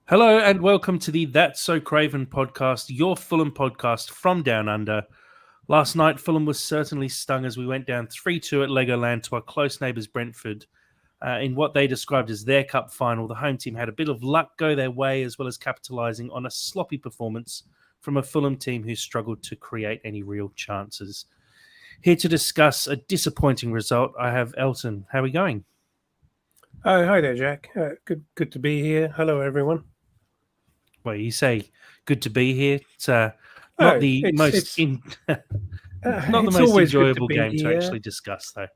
Hello and welcome to the That's So Craven podcast, your Fulham podcast from Down Under. Last night, Fulham was certainly stung as we went down 3-2 at Legoland to our close neighbours Brentford. In what they described as their cup final, the home team had a bit of luck go their way as well as capitalising on a sloppy performance from a Fulham team who struggled to create any real chances. Here to discuss a disappointing result, I have Elton. How are we going? Oh, hi there, Jack. Good to be here. Hello, everyone. Well, you say good to be here. It's not Oh, the most not the it's most always good to enjoyable be game to here. actually discuss, though.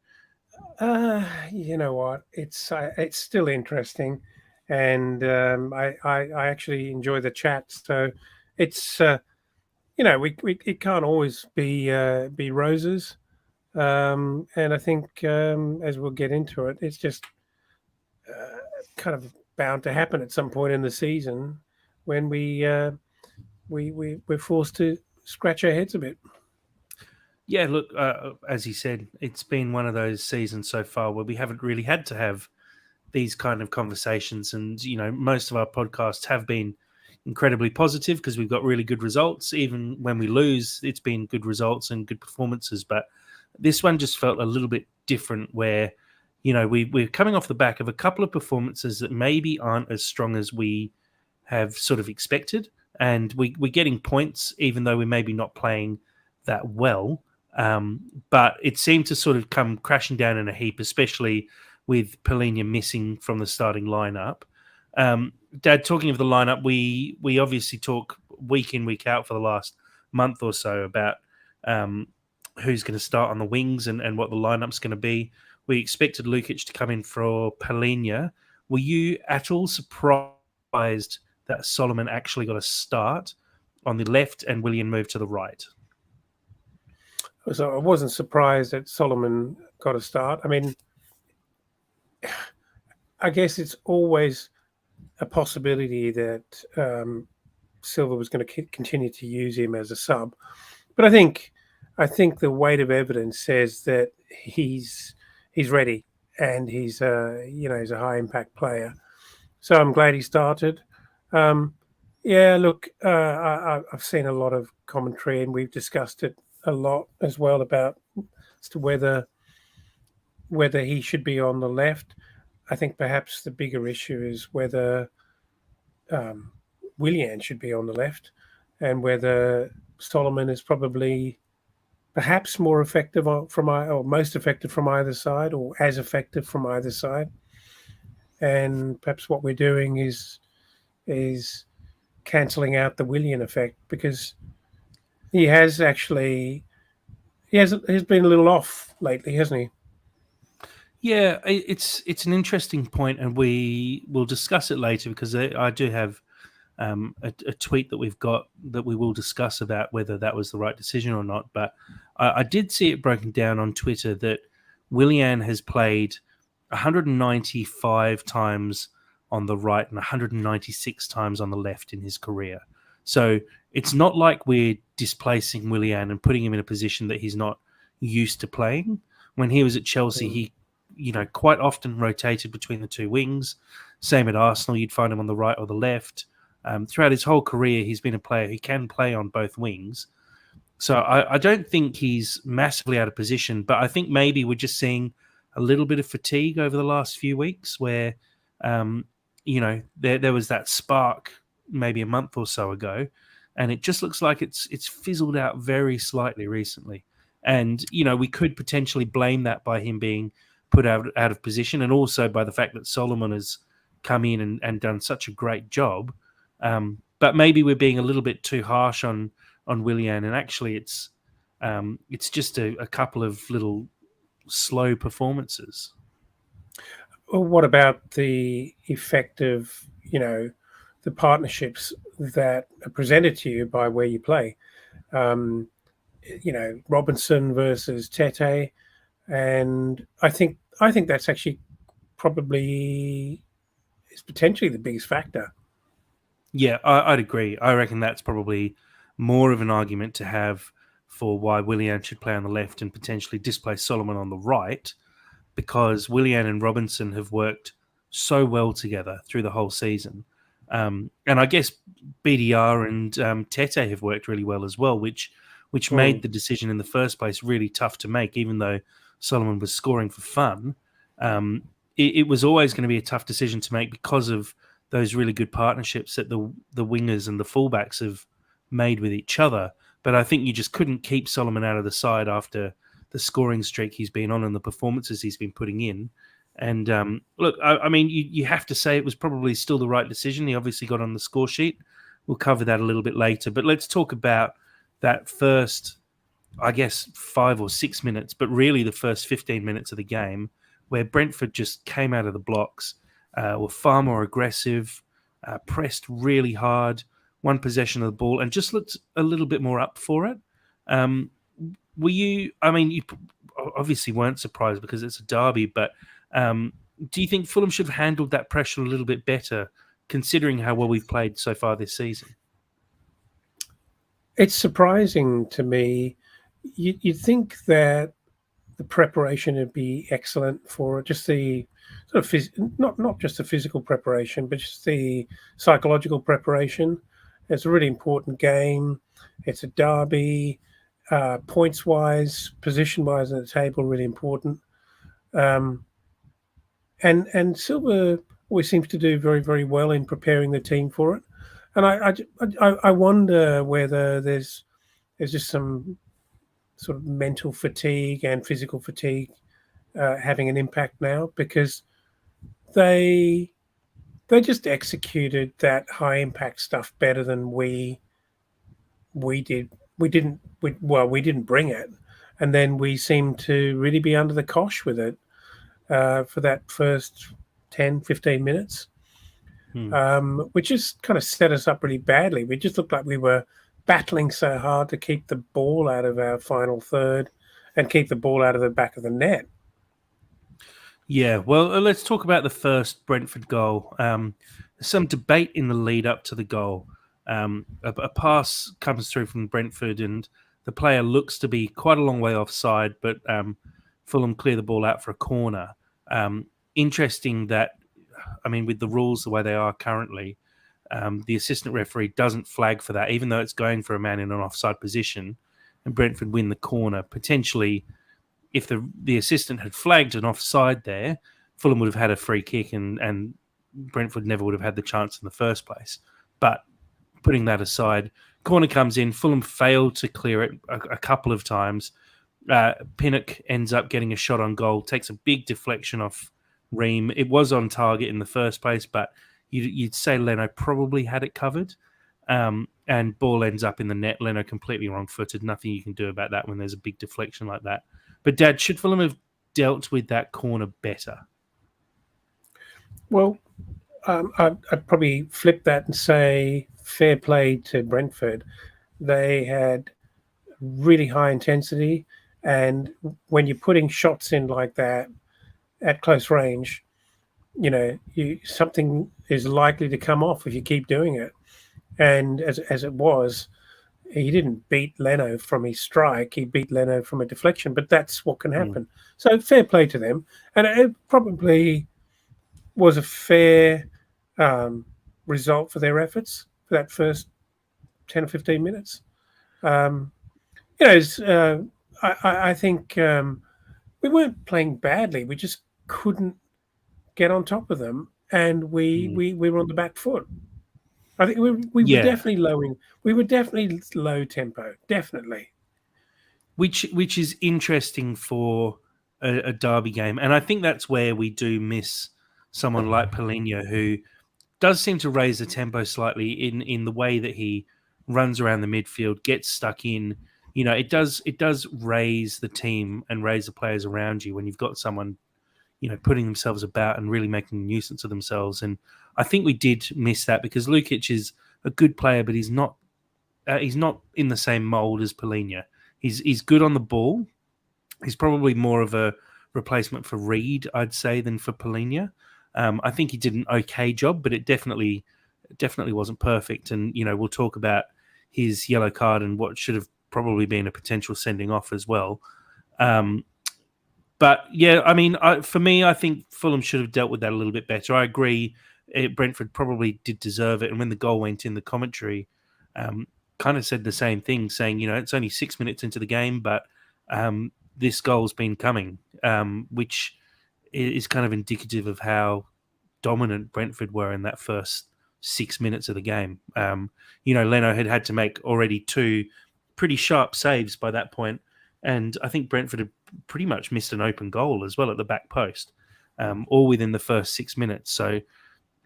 You know what? It's still interesting, and I actually enjoy the chat. So it's we it can't always be roses. And I think as we'll get into it, it's just kind of bound to happen at some point in the season when we're forced to scratch our heads a bit. Yeah, look, as you said, it's been one of those seasons so far where we haven't really had to have these kind of conversations, and most of our podcasts have been incredibly positive because we've got really good results. Even when we lose, it's been good results and good performances. But this one just felt a little bit different, where we're coming off the back of a couple of performances that maybe aren't as strong as we have sort of expected, and we're getting points even though we're maybe not playing that well. But it seemed to sort of come crashing down in a heap, especially with Polina missing from the starting lineup. Dad, talking of the lineup, we obviously talk week in, week out for the last month or so about who's going to start on the wings and what the lineup's going to be. We expected Lukic to come in for Polina. Were you at all surprised that Solomon actually got a start on the left and Willian moved to the right? So I wasn't surprised that Solomon got a start. I mean, I guess it's always a possibility that Silva was going to continue to use him as a sub, but I think the weight of evidence says that he's ready and he's he's a high impact player. So I'm glad he started. Yeah, look, I've seen a lot of commentary and we've discussed it a lot as well about as to whether he should be on the left. I think perhaps the bigger issue is whether Willian should be on the left and whether Solomon is probably perhaps more effective or most effective from either side or as effective from either side. And perhaps what we're doing is cancelling out the Willian effect because he has been a little off lately, hasn't he? Yeah, it's an interesting point, and we will discuss it later because I do have a tweet that we've got that we will discuss about whether that was the right decision or not. But I did see it broken down on Twitter that Willian has played 195 times on the right and 196 times on the left in his career. So it's not like we're displacing Willian and putting him in a position that he's not used to playing. When he was at Chelsea, he quite often rotated between the two wings. Same at Arsenal, you'd find him on the right or the left. Throughout his whole career, he's been a player who can play on both wings. So I don't think he's massively out of position, but I think maybe we're just seeing a little bit of fatigue over the last few weeks where, there was that spark maybe a month or so ago, and it just looks like it's fizzled out very slightly recently. And, we could potentially blame that by him being put out of position and also by the fact that Solomon has come in and done such a great job. But maybe we're being a little bit too harsh on Willian, and actually it's just a couple of little slow performances. Well, what about the effect of the partnerships that are presented to you by where you play? Robinson versus Tete, and I think that's actually probably is potentially the biggest factor. Yeah, I'd agree. I reckon that's probably more of an argument to have for why Willian should play on the left and potentially displace Solomon on the right, because Willian and Robinson have worked so well together through the whole season. And I guess BDR and Tete have worked really well as well, which made the decision in the first place really tough to make, even though Solomon was scoring for fun. It was always going to be a tough decision to make because of those really good partnerships that the wingers and the fullbacks have made with each other. But I think you just couldn't keep Solomon out of the side after the scoring streak he's been on and the performances he's been putting in. And look, I mean, you have to say it was probably still the right decision. He obviously got on the score sheet. We'll cover that a little bit later. But let's talk about that first, I guess, 5 or 6 minutes, but really the first 15 minutes of the game, where Brentford just came out of the blocks, were far more aggressive, pressed really hard, one possession of the ball, and just looked a little bit more up for it. Were you? I mean, you obviously weren't surprised because it's a derby, but do you think Fulham should have handled that pressure a little bit better, considering how well we've played so far this season? It's surprising to me. You'd think that the preparation would be excellent for just the sort of not just the physical preparation, but just the psychological preparation. It's a really important game. It's a derby, points wise, position wise on the table, really important. And Silva always seems to do very, very well in preparing the team for it. And I wonder whether there's just some sort of mental fatigue and physical fatigue having an impact now, because they just executed that high impact stuff better than we did. We didn't bring it, and then we seemed to really be under the cosh with it for that first 10, 15 minutes, which just kind of set us up really badly. We just looked like we were battling so hard to keep the ball out of our final third and keep the ball out of the back of the net. Yeah, well, let's talk about the first Brentford goal. There's some debate in the lead up to the goal. A pass comes through from Brentford, and the player looks to be quite a long way offside, but Fulham clear the ball out for a corner. Interesting that, I mean, with the rules the way they are currently, the assistant referee doesn't flag for that, even though it's going for a man in an offside position, and Brentford win the corner. Potentially, if the assistant had flagged an offside there, Fulham would have had a free kick and Brentford never would have had the chance in the first place. But putting that aside, corner comes in. Fulham failed to clear it a couple of times. Pinnock ends up getting a shot on goal, takes a big deflection off Ream. It was on target in the first place, but you'd say Leno probably had it covered. And ball ends up in the net. Leno completely wrong-footed. Nothing you can do about that when there's a big deflection like that. But, Dad, should Fulham have dealt with that corner better? Well, I'd probably flip that and say fair play to Brentford. They had really high intensity, and when you're putting shots in like that at close range, you know, something is likely to come off if you keep doing it. And as it was, he didn't beat Leno from his strike. He beat Leno from a deflection, but that's what can happen. So fair play to them. And it probably was a fair result for their efforts for that first 10 or 15 minutes. I think we weren't playing badly. We just couldn't get on top of them, and we were on the back foot. I think we were definitely lowing. We were definitely low tempo, definitely. Which is interesting for a derby game, and I think that's where we do miss someone like Paulinho, who does seem to raise the tempo slightly in the way that he runs around the midfield, gets stuck in. You know, it does raise the team and raise the players around you when you've got someone, you know, putting themselves about and really making a nuisance of themselves. And I think we did miss that because Lukic is a good player, but he's not in the same mold as Paulinho. He's good on the ball. He's probably more of a replacement for Reed, I'd say, than for Paulinho. I think he did an okay job, but it definitely wasn't perfect. And, you know, we'll talk about his yellow card and what should have probably been a potential sending off as well. But yeah, I mean, for me, I think Fulham should have dealt with that a little bit better. I agree. Brentford probably did deserve it. And when the goal went in, the commentary kind of said the same thing, saying, it's only 6 minutes into the game, but this goal's been coming, which is kind of indicative of how dominant Brentford were in that first 6 minutes of the game. Leno had to make already two pretty sharp saves by that point, and I think Brentford had pretty much missed an open goal as well at the back post, all within the first 6 minutes. So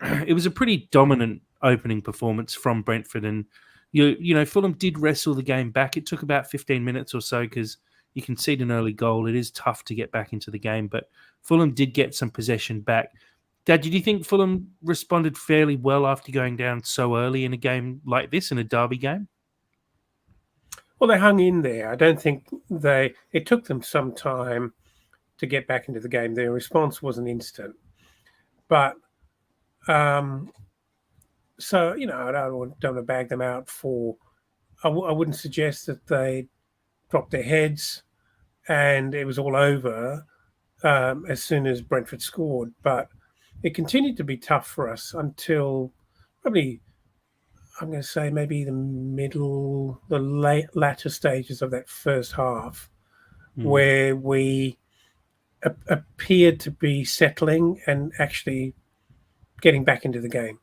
it was a pretty dominant opening performance from Brentford, and Fulham did wrestle the game back. It took about 15 minutes or so because you concede an early goal. It is tough to get back into the game, but Fulham did get some possession back. Dad, did you think Fulham responded fairly well after going down so early in a game like this, in a derby game? Well, they hung in there. I don't think it took them some time to get back into the game. Their response wasn't instant. But, so, I don't want to bag them out for, I wouldn't suggest that they dropped their heads and it was all over as soon as Brentford scored. But it continued to be tough for us until probably, I'm going to say, maybe the latter stages of that first half, where we appeared to be settling and actually getting back into the game.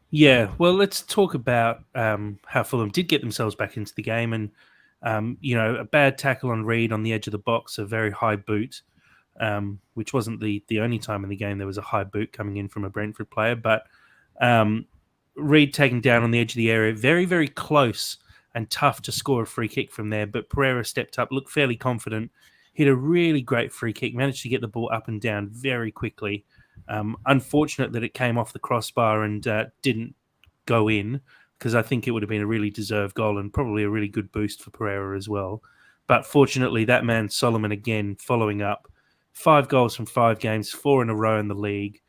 Yeah, well, let's talk about how Fulham did get themselves back into the game, and a bad tackle on Reed on the edge of the box, a very high boot, which wasn't the only time in the game there was a high boot coming in from a Brentford player, but Reed taken down on the edge of the area, very, very close and tough to score a free kick from there, but Pereira stepped up, looked fairly confident, hit a really great free kick, managed to get the ball up and down very quickly. Unfortunate that it came off the crossbar and didn't go in, because I think it would have been a really deserved goal and probably a really good boost for Pereira as well. But fortunately, that man Solomon again following up 5 goals from 5 games, 4 in a row in the league.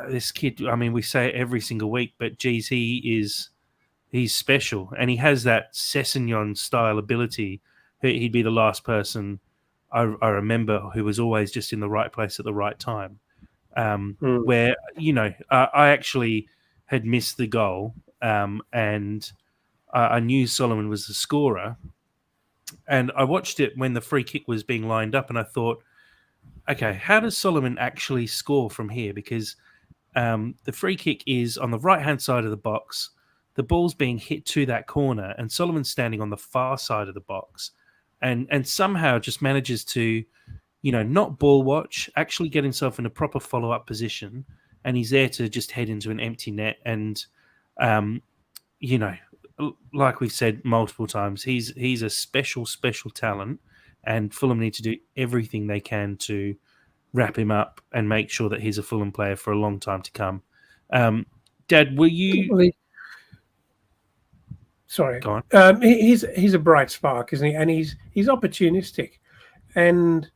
This kid, I mean, we say it every single week, but geez, he's special, and he has that Sessegnon style ability. He'd be the last person I remember who was always just in the right place at the right time. Where I actually had missed the goal, and I knew Solomon was the scorer, and I watched it when the free kick was being lined up, and I thought, okay, how does Solomon actually score from here? Because the free kick is on the right-hand side of the box. The ball's being hit to that corner, and Solomon's standing on the far side of the box, and somehow just manages to, not ball watch, actually get himself in a proper follow-up position, and he's there to just head into an empty net. And, like we've said multiple times, he's a special, special talent, and Fulham need to do everything they can to wrap him up and make sure that he's a Fulham player for a long time to come. Dad, were you... Sorry. Go on. He's a bright spark, isn't he? And he's opportunistic. And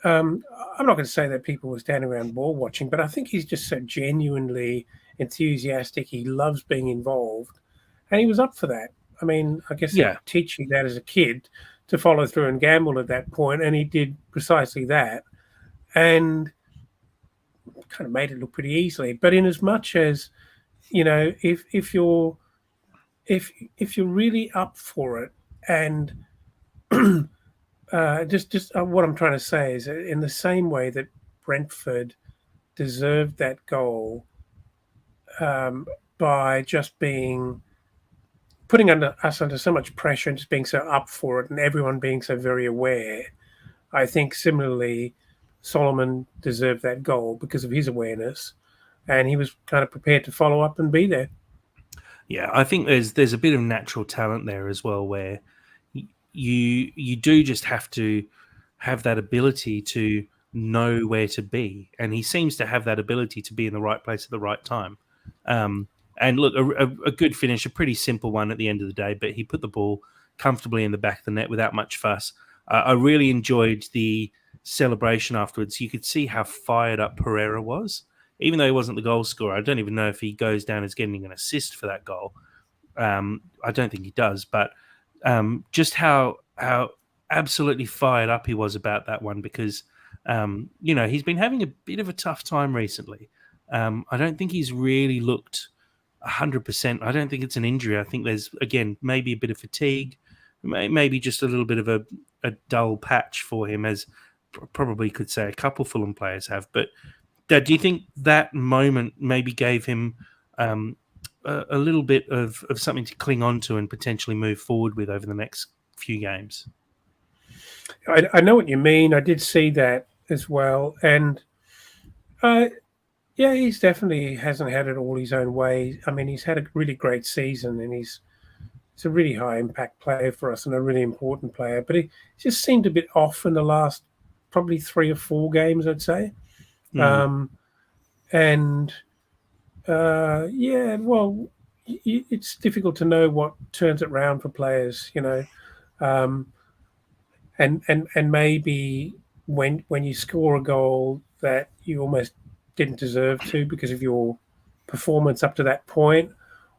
I'm not going to say that people were standing around ball watching, but I think he's just so genuinely enthusiastic. He loves being involved, and he was up for that. I mean, I guess they teach you that as a kid, to follow through and gamble at that point, and he did precisely that, and kind of made it look pretty easily. But in as much as, if you're really up for it, and just what I'm trying to say is, in the same way that Brentford deserved that goal by just putting us under so much pressure and just being so up for it, and everyone being so very aware, I think similarly Solomon deserved that goal because of his awareness, and he was kind of prepared to follow up and be there. Yeah, I think there's a bit of natural talent there as well, where you do just have to have that ability to know where to be, and he seems to have that ability to be in the right place at the right time. And look, a good finish, a pretty simple one at the end of the day, but he put the ball comfortably in the back of the net without much fuss. I really enjoyed the celebration afterwards. You could see how fired up Pereira was. Even though he wasn't the goal scorer, I don't even know if he goes down as getting an assist for that goal. I don't think he does, but just how absolutely fired up he was about that one, because he's been having a bit of a tough time recently. I don't think he's really looked 100%. I don't think it's an injury. I think there's, again, maybe a bit of fatigue, maybe just a little bit of a dull patch for him, as probably could say a couple Fulham players have. But Dad, do you think that moment maybe gave him a little bit of something to cling on to and potentially move forward with over the next few games? I know what you mean. I did see that as well, and yeah, he's definitely hasn't had it all his own way. I mean, he's had a really great season, and he's a really high impact player for us and a really important player. But he just seemed a bit off in the last probably 3 or 4 games, I'd say. Mm. And yeah, well, it's difficult to know what turns it round for players, and maybe when you score a goal that you almost didn't deserve to because of your performance up to that point,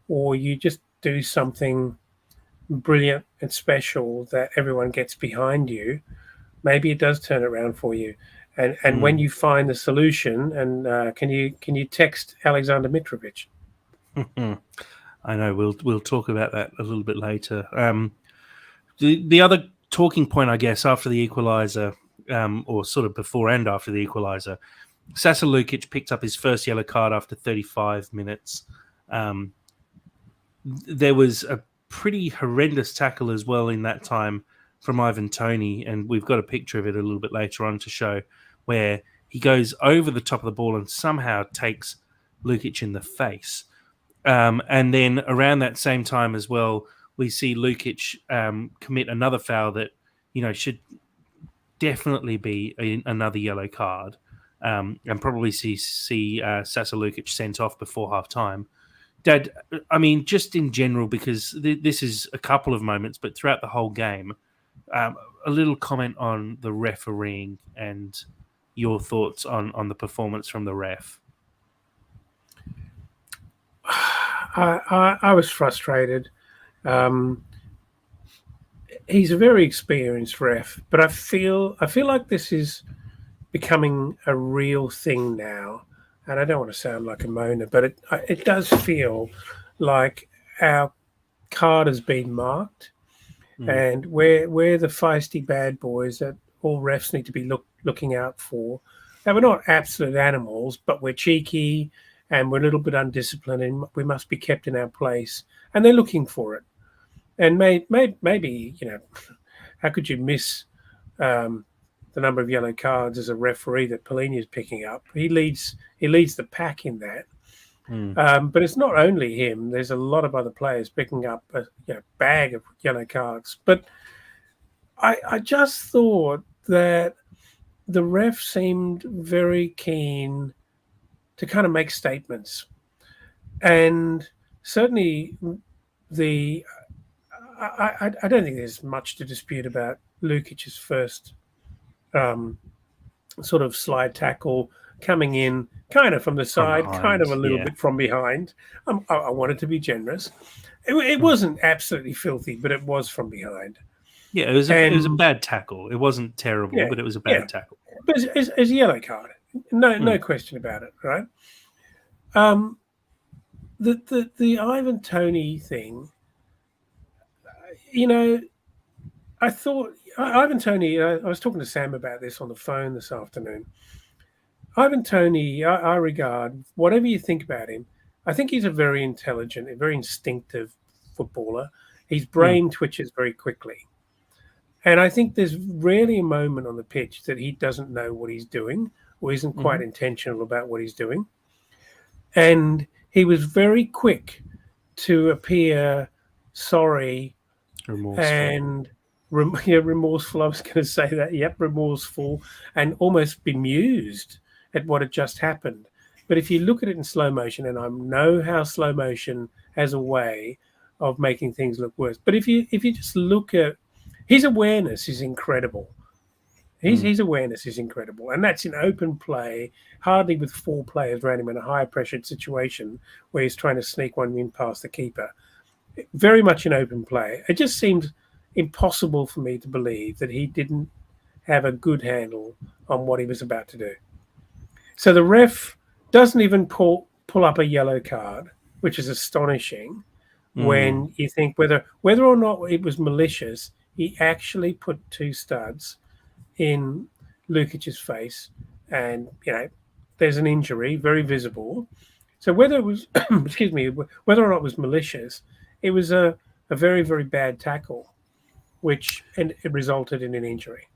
or you just do something brilliant and special that everyone gets behind you, maybe it does turn it around for you. And when you find the solution, and can you text Alexander Mitrovic? I know we'll talk about that a little bit later. The other talking point, I guess, after the equaliser, or sort of before and after the equaliser, Sasa Lukic picked up his first yellow card after 35 minutes. There was a pretty horrendous tackle as well in that time from Ivan Toney, and we've got a picture of it a little bit later on to show, where he goes over the top of the ball and somehow takes Lukic in the face. And then around that same time as well, we see Lukic commit another foul that, should definitely be another yellow card, and probably see Sasa Lukic sent off before half time. Dad, I mean, just in general, because this is a couple of moments, but throughout the whole game, a little comment on the refereeing and your thoughts on the performance from the ref. I was frustrated. He's a very experienced ref, but I feel like this is becoming a real thing now. And I don't want to sound like a moaner, but it does feel like our card has been marked, and we're the feisty bad boys that all refs need to be looking out for. Now, we're not absolute animals, but we're cheeky and we're a little bit undisciplined, and we must be kept in our place. And they're looking for it. And maybe how could you miss the number of yellow cards as a referee that Polini is picking up? He leads the pack in that. But it's not only him. There's a lot of other players picking up a bag of yellow cards. But I just thought that the ref seemed very keen to kind of make statements. And certainly I don't think there's much to dispute about Lukic's first sort of slide tackle coming in kind of from the side, kind of a little bit from behind. I wanted to be generous. It wasn't absolutely filthy, but it was from behind. Yeah, it was a bad tackle. It wasn't terrible, but it was a bad tackle. But it's a yellow card. No question about it, right? The Ivan Toney thing, I thought Ivan Toney, I was talking to Sam about this on the phone this afternoon. Ivan Toney, I regard, whatever you think about him, I think he's a very intelligent, a very instinctive footballer. His brain twitches very quickly. And I think there's rarely a moment on the pitch that he doesn't know what he's doing or isn't quite intentional about what he's doing. And he was very quick to appear sorry and remorseful. I was going to say that. Yep, remorseful and almost bemused at what had just happened. But if you look at it in slow motion, and I know how slow motion has a way of making things look worse. But if you just look at his awareness is incredible. His awareness is incredible. And that's in open play, hardly with 4 players around him in a high-pressured situation where he's trying to sneak one in past the keeper. Very much in open play. It just seemed impossible for me to believe that he didn't have a good handle on what he was about to do. So the ref doesn't even pull up a yellow card, which is astonishing Mm. when you think whether or not it was malicious. He actually put two studs in Lukic's face, and there's an injury very visible. So whether it was excuse me, whether or not it was malicious, it was a very very bad tackle, which and it resulted in an injury.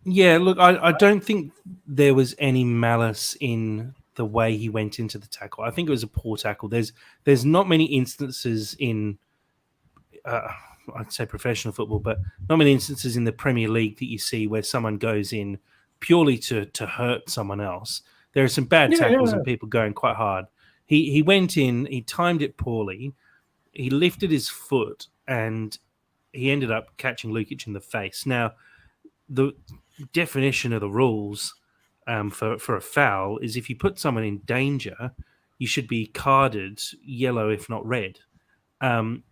Yeah, look, I don't think there was any malice in the way he went into the tackle. I think it was a poor tackle. There's not many instances in uh, I'd say professional football, but not many instances in the Premier League that you see where someone goes in purely to hurt someone else. There are some bad Yeah, tackles yeah, and people going quite hard. He went in, he timed it poorly, he lifted his foot, and he ended up catching Lukic in the face. Now, the definition of the rules for a foul is if you put someone in danger, you should be carded yellow, if not red. And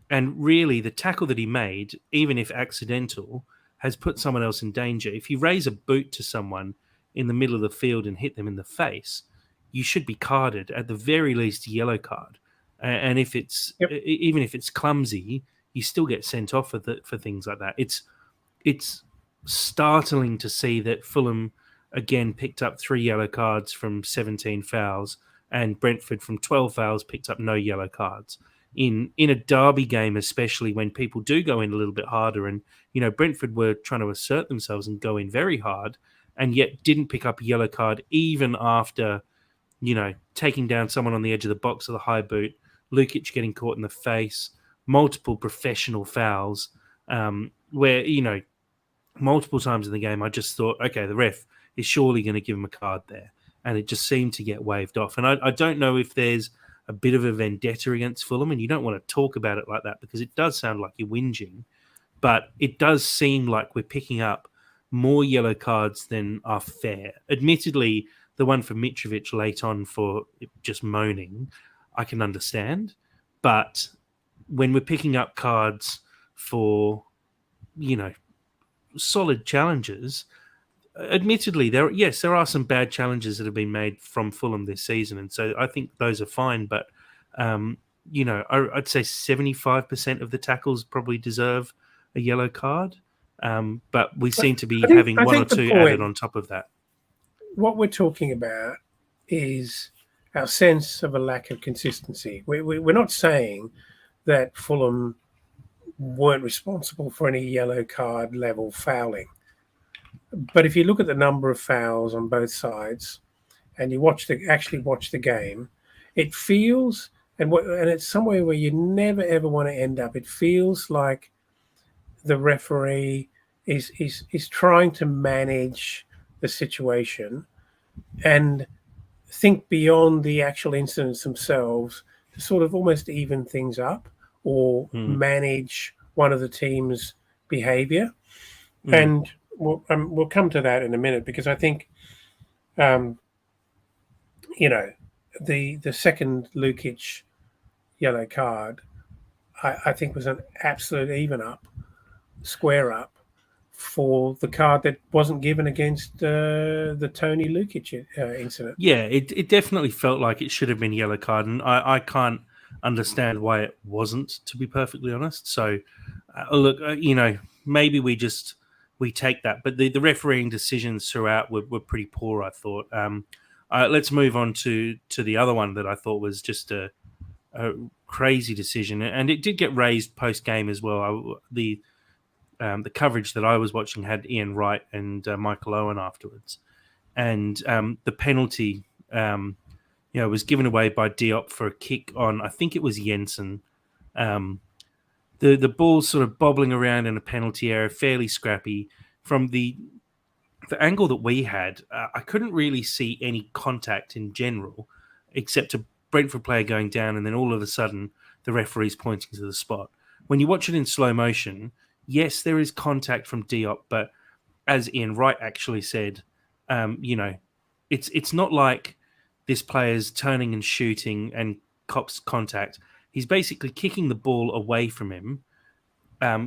really, the tackle that he made, even if accidental, has put someone else in danger. If you raise a boot to someone in the middle of the field and hit them in the face, you should be carded, at the very least, a yellow card. And if it's yep. even if it's clumsy, you still get sent off for things like that. It's startling to see that Fulham again picked up 3 yellow cards from 17 fouls, and Brentford from 12 fouls picked up no yellow cards. In a derby game, especially when people do go in a little bit harder, and Brentford were trying to assert themselves and go in very hard, and yet didn't pick up a yellow card even after taking down someone on the edge of the box with a high boot, Lukic getting caught in the face, multiple professional fouls, where multiple times in the game, I just thought, okay, the ref is surely going to give him a card there. And it just seemed to get waved off. And I don't know if there's a bit of a vendetta against Fulham, and you don't want to talk about it like that because it does sound like you're whinging, but it does seem like we're picking up more yellow cards than are fair. Admittedly, the one for Mitrovic late on for just moaning, I can understand. But when we're picking up cards for, you know, solid challenges. Admittedly, there are some bad challenges that have been made from Fulham this season, and so I think those are fine. But I'd say 75% of the tackles probably deserve a yellow card, but we But seem to be I think having I one or think the two added point on top of that. what we're talking about is our sense of a lack of consistency. We're not saying that Fulham weren't responsible for any yellow card level fouling. But if you look at the number of fouls on both sides and you actually watch the game, it feels and it's somewhere where you never ever want to end up. It feels like the referee is trying to manage the situation and think beyond the actual incidents themselves to sort of almost even things up or Mm, manage one of the team's behavior. mm. And we'll come to that in a minute because I think, um, you know, the second Lukic yellow card, I think was an absolute even up, square up for the card that wasn't given against the Tony Lukic incident. Yeah, it definitely felt like it should have been yellow card, and I can't understand why it wasn't, to be perfectly honest. So, look, maybe we take that, but the refereeing decisions throughout were pretty poor. I thought. Let's move on to the other one that I thought was just a crazy decision, and it did get raised post game as well. The coverage that I was watching had Ian Wright and Michael Owen afterwards, and the penalty, was given away by Diop for a kick on, I think it was Jensen. Um, the ball sort of bobbling around in a penalty area, fairly scrappy. From the angle that we had, I couldn't really see any contact in general, except a Brentford player going down, and then all of a sudden the referee's pointing to the spot. When you watch it in slow motion, yes, there is contact from Diop, but as Ian Wright actually said, it's not like this player's turning and shooting and cops contact. He's basically kicking the ball away from him,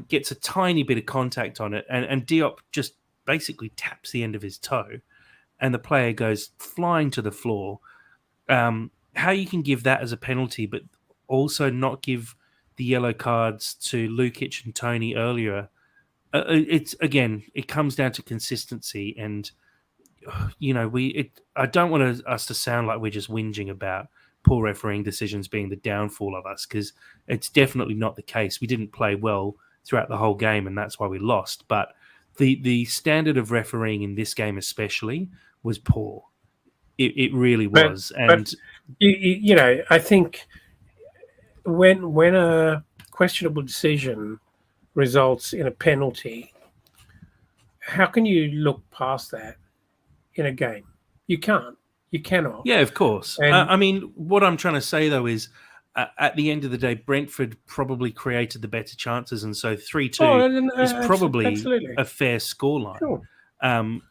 gets a tiny bit of contact on it, and Diop just basically taps the end of his toe, and the player goes flying to the floor. how you can give that as a penalty, but also not give the yellow cards to Lukic and Tony earlier. It comes down to consistency, and I don't want us to sound like we're just whinging about poor refereeing decisions being the downfall of us, because it's definitely not the case. We didn't play well throughout the whole game, and that's why we lost. But the standard of refereeing in this game especially was poor. It really But was. but And I think when a questionable decision results in a penalty, how can you look past that in a game? You can't. You cannot. yeah, of course. And I mean, what I'm trying to say though is, at the end of the day, Brentford probably created the better chances, and so 3-2 is probably absolutely, a fair scoreline. sure, Um,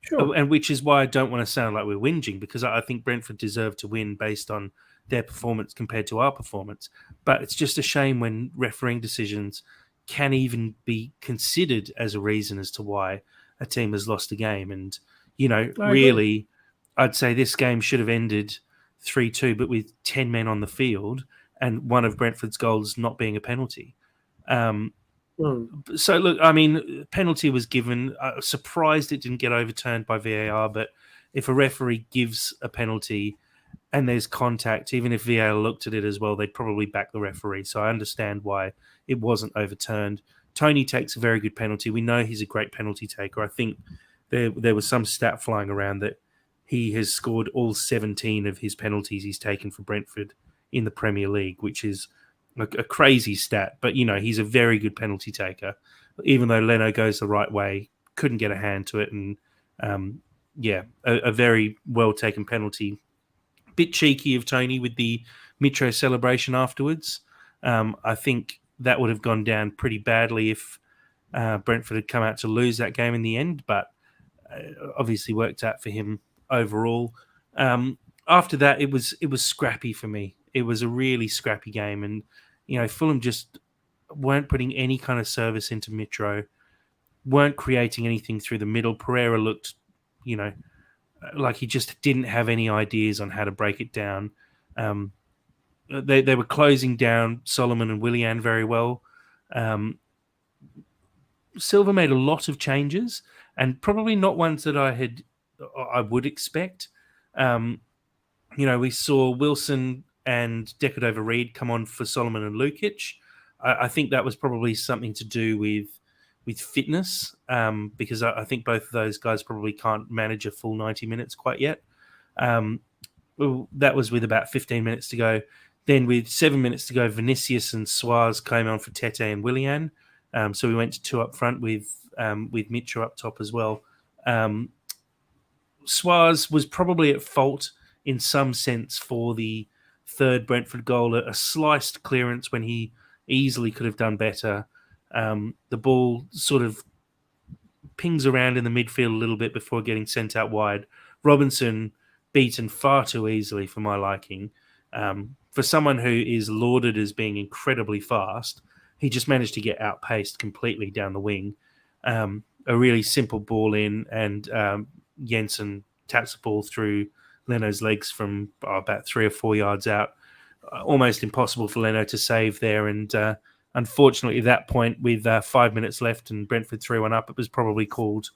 sure. and which is why I don't want to sound like we're whinging, because I think Brentford deserved to win based on their performance compared to our performance. But it's just a shame when refereeing decisions can even be considered as a reason as to why a team has lost a game. And, I agree. really, I'd say this game should have ended 3-2, but with 10 men on the field and one of Brentford's goals not being a penalty. Um, Mm. so look, I mean, penalty was given. Surprised it didn't get overturned by VAR, but if a referee gives a penalty and there's contact, even if VAR looked at it as well, they'd probably back the referee. So I understand why it wasn't overturned. Tony takes a very good penalty. We know he's a great penalty taker. I think there was some stat flying around that he has scored all 17 of his penalties he's taken for Brentford in the Premier League, which is a crazy stat. But, he's a very good penalty taker. Even though Leno goes the right way, couldn't get a hand to it. And, a very well taken penalty. Bit cheeky of Tony with the Mitro celebration afterwards. I think that would have gone down pretty badly if Brentford had come out to lose that game in the end, but obviously worked out for him overall. After that, it was scrappy for me. It was a really scrappy game, and Fulham just weren't putting any kind of service into Mitro, weren't creating anything through the middle. Pereira looked, like he just didn't have any ideas on how to break it down. They were closing down Solomon and Willian very well. Silva made a lot of changes, and probably not ones that I would expect. We saw Wilson and Decordova-Reid come on for Solomon and Lukic. I think that was probably something to do with fitness, because I think both of those guys probably can't manage a full 90 minutes quite yet. That was with about 15 minutes to go. Then with 7 minutes to go, Vinicius and Suarez came on for Tete and Willian. So we went to two up front with Mitro up top as well. Suarez was probably at fault in some sense for the third Brentford goal, a sliced clearance when he easily could have done better. The ball sort of pings around in the midfield a little bit before getting sent out wide. Robinson beaten far too easily for my liking. For someone who is lauded as being incredibly fast, he just managed to get outpaced completely down the wing. A really simple ball in, and Jensen taps the ball through Leno's legs from about 3 or 4 yards out. Almost impossible for Leno to save there. And unfortunately, at that point, with 5 minutes left and Brentford 3-1 up, it was probably called.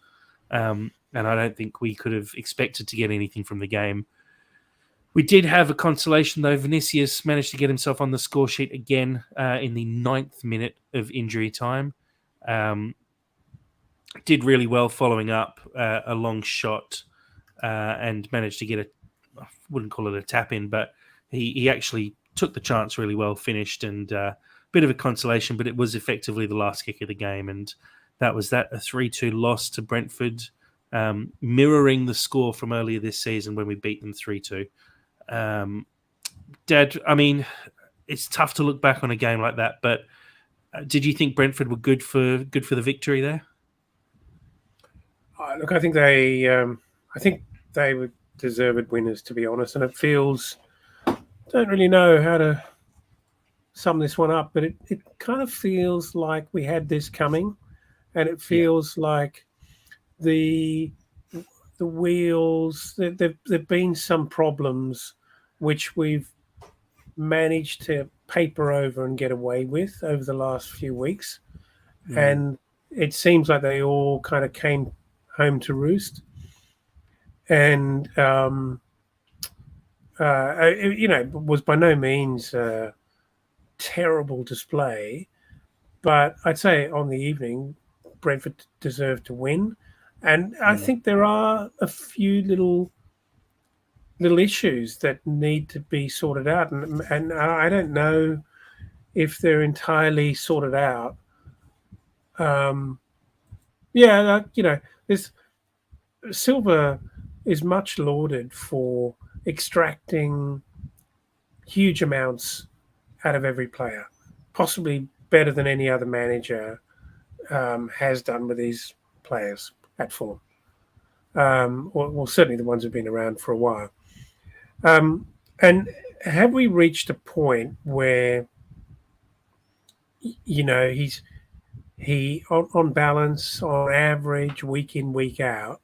And I don't think we could have expected to get anything from the game. We did have a consolation, though. Vinicius managed to get himself on the score sheet again in the 9th minute of injury time. Did really well following up a long shot and managed to get I wouldn't call it a tap in, but he actually took the chance really well, finished, and bit of a consolation, but it was effectively the last kick of the game. And that was that, a 3-2 loss to Brentford, mirroring the score from earlier this season when we beat them 3-2. Dad, I mean, it's tough to look back on a game like that, but did you think Brentford were good for the victory there? Look, I think they were deserved winners, to be honest. And it feels, don't really know how to sum this one up, but it kind of feels like we had this coming, and it feels like the wheels. There've been some problems which we've managed to paper over and get away with over the last few weeks. And it seems like they all kind of came home to roost. And, it was by no means a terrible display. But I'd say on the evening, Brentford deserved to win. And I think there are a few little issues that need to be sorted out, and I don't know if they're entirely sorted out. This Silver is much lauded for extracting huge amounts out of every player, possibly better than any other manager has done with these players at Fulham. Well, certainly the ones who've been around for a while. And have we reached a point where, he on balance, on average, week in, week out,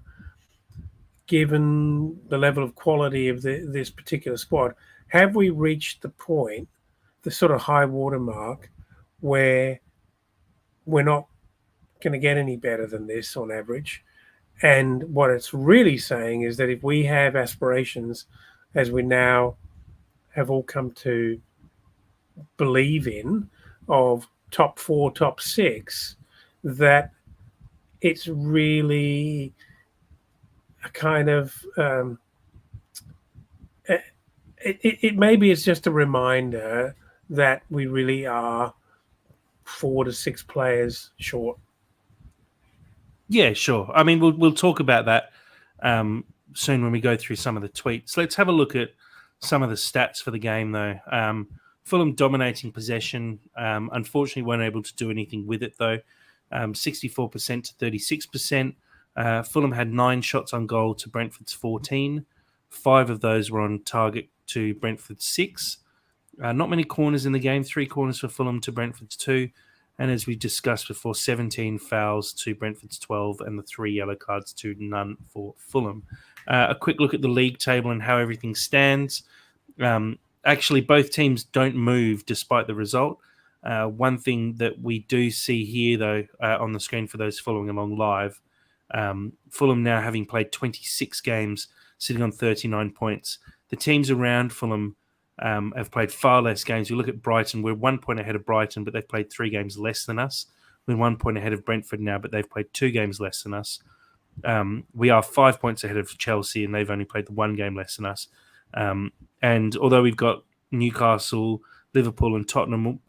given the level of quality of this particular squad, have we reached the point, the sort of high water mark, where we're not going to get any better than this on average? And what it's really saying is that if we have aspirations, as we now have all come to believe in, of top 4, top 6, that it's really a kind of maybe it's just a reminder that we really are 4 to 6 players short. Yeah, sure. I mean, we'll talk about that soon when we go through some of the tweets. Let's have a look at some of the stats for the game, though. Fulham dominating possession. Unfortunately, weren't able to do anything with it, though. 64% to 36%. Fulham had 9 shots on goal to Brentford's 14. 5 of those were on target to Brentford's 6. Not many corners in the game. 3 corners for Fulham to Brentford's 2. And as we discussed before, 17 fouls to Brentford's 12 and the 3 yellow cards to none for Fulham. A quick look at the league table and how everything stands. Actually, both teams don't move despite the result. One thing that we do see here, though, on the screen for those following along live, Fulham now having played 26 games, sitting on 39 points. The teams around Fulham have played far less games. We look at Brighton, we're 1 point ahead of Brighton, but they've played 3 games less than us. We're 1 point ahead of Brentford now, but they've played 2 games less than us. We are 5 points ahead of Chelsea, and they've only played the 1 game less than us. And although we've got Newcastle, Liverpool, and Tottenham,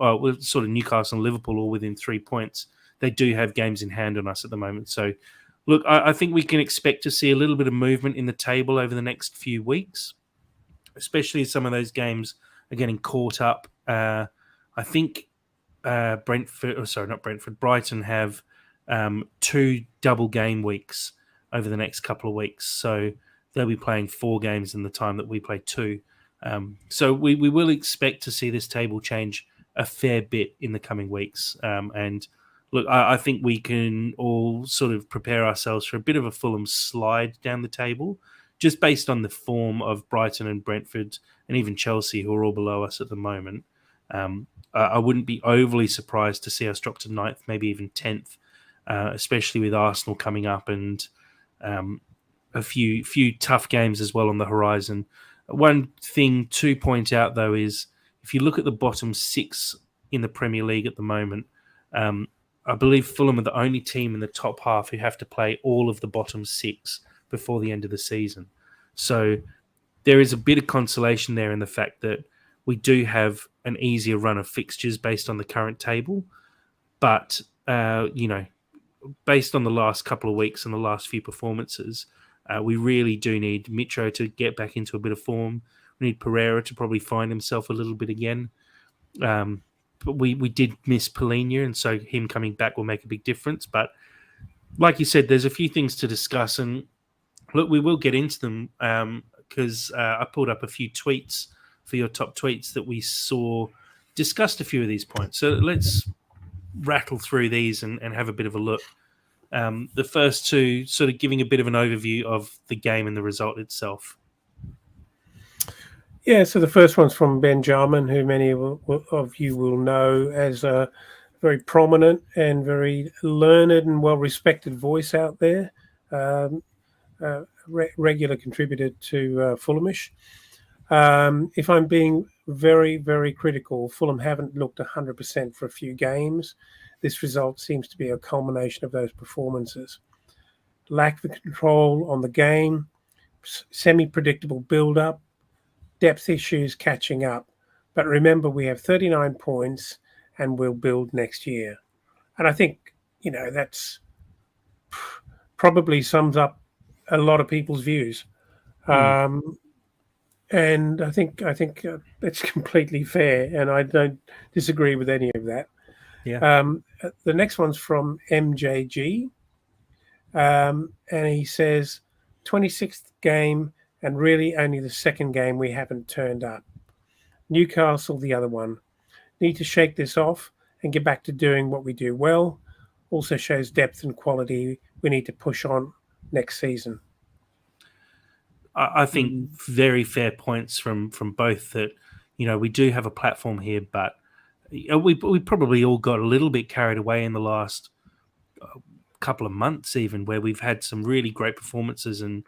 sort of Newcastle and Liverpool all within 3 points, they do have games in hand on us at the moment. So, look, I think we can expect to see a little bit of movement in the table over the next few weeks, especially as some of those games are getting caught up. I think Brighton have 2 double game weeks over the next couple of weeks. So they'll be playing 4 games in the time that we play 2. So we will expect to see this table change a fair bit in the coming weeks. And look, I think we can all sort of prepare ourselves for a bit of a Fulham slide down the table, just based on the form of Brighton and Brentford and even Chelsea, who are all below us at the moment. I wouldn't be overly surprised to see us drop to 9th, maybe even 10th, especially with Arsenal coming up and a few tough games as well on the horizon. One thing to point out, though, is if you look at the bottom 6 in the Premier League at the moment, I believe Fulham are the only team in the top half who have to play all of the bottom 6 before the end of the season. So there is a bit of consolation there in the fact that we do have an easier run of fixtures based on the current table. But, based on the last couple of weeks and the last few performances, we really do need Mitro to get back into a bit of form. We need Pereira to probably find himself a little bit again. But we did miss Polina, and so him coming back will make a big difference. But like you said, there's a few things to discuss, and look, we will get into them because I pulled up a few tweets for your top tweets that we saw discussed a few of these points. So let's rattle through these and have a bit of a look. The first 2 sort of giving a bit of an overview of the game and the result itself. Yeah, so the first one's from Benjamin, who many of you will know as a very prominent and very learned and well-respected voice out there. Um, Regular contributor to Fulhamish. If I'm being very, very critical, Fulham haven't looked 100% for a few games. This result seems to be a culmination of those performances. Lack of control on the game, semi-predictable build-up, depth issues catching up. But remember, we have 39 points and we'll build next year. And I think, that's probably sums up a lot of people's views. Mm, Um, and I think it's completely fair, and I don't disagree with any of that. yeah. The next one's from MJG, and he says, 26th game, and really only the second game we haven't turned up. Newcastle, the other one. Need to shake this off and get back to doing what we do well. Also shows depth and quality we need to push on next season. I think Mm. very fair points from both that. We do have a platform here, but we probably all got a little bit carried away in the last couple of months, even where we've had some really great performances and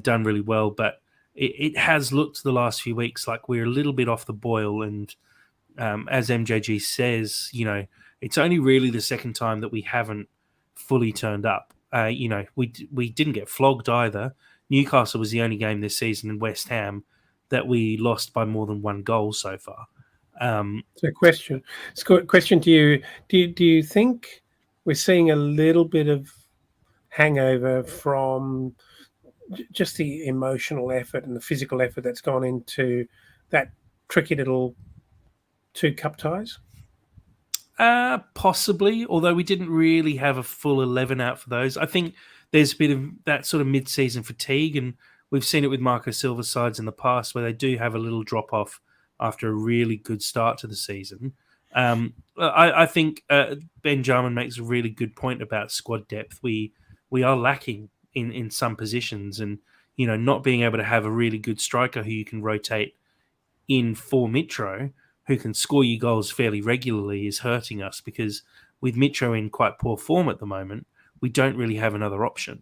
done really well. But it has looked the last few weeks like we're a little bit off the boil. And as MJG says, it's only really the second time that we haven't fully turned up. We didn't get flogged either. Newcastle was the only game this season, in West Ham, that we lost by more than one goal so far. So, question to you: Do you think we're seeing a little bit of hangover from just the emotional effort and the physical effort that's gone into that tricky little two cup ties? Possibly, although we didn't really have a full 11 out for those. I think there's a bit of that sort of mid-season fatigue, and we've seen it with Marco Silva's sides in the past where they do have a little drop off after a really good start to the season. I think Benjamin makes a really good point about squad depth. We are lacking in some positions, and not being able to have a really good striker who you can rotate in for Mitro, who can score you goals fairly regularly, is hurting us because with Mitro in quite poor form at the moment, we don't really have another option.